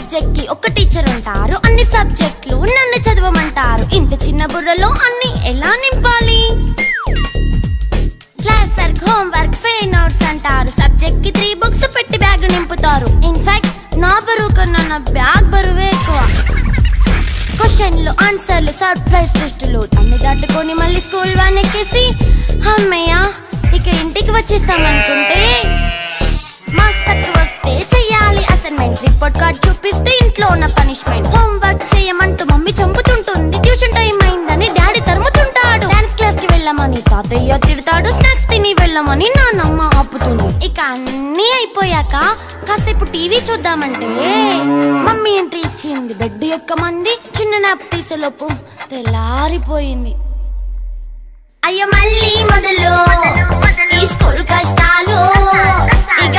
Subject కి ఒక teacher ఉంటారు, అన్ని సబ్జెక్టులు నన్ను చదవమంటారు. ఇంత చిన్న బుర్రలో అన్ని ఎలా నింపాలి? Class work, home work, fair notes అంటారు. సబ్జెక్ట్ కి 3 బుక్స్ పెట్టి బ్యాగ్ నింపుతారు. ఇన్ఫాక్ట్ నా బరువు కన్నా నా బ్యాగ్ బరువే ఎక్కువ. క్వశ్చన్లు, ఆన్సర్లు, సర్ప్రైజ్ టెస్టులు అన్ని దాటుకొని మళ్ళీ స్కూల్ వ్యాన్ ఎక్కేసి అమ్మయ్య ఇక ఇంటికి వచ్చేసామనుకుంటే మార్క్స్ తక్కువ వస్తే చెయ్యాలి అసైన్మెంట్. రిపోర్ట్ కార్డ్ చూపిస్తే ఇంట్లో ఉన్న పనిష్మెంట్. హోమ్ వర్క్ చేయమంటూ మమ్మీ చంపుతుంటుంది. ట్యూషన్ టైం అయిందని డాడీ తరుముతుంటాడు. డాన్స్ క్లాస్ కి వెళ్ళమని తాతయ్య తిడతాడు. స్నాక్స్ తిని వెళ్ళమని నాన్నమ్మ ఆపుతుంది. ఇక అన్నీ అయిపోయాక కాసేపు టీవీ చూద్దామంటే మమ్మీ ఎంట్రీ ఇచ్చింది. బెడ్ ఎక్కమంది. చిన్న నాప్ తీసేలోపు తెల్లారిపోయింది. అయ్యో మళ్ళీ మొదలు ఈ స్కూల్ కష్టాలు. ఇక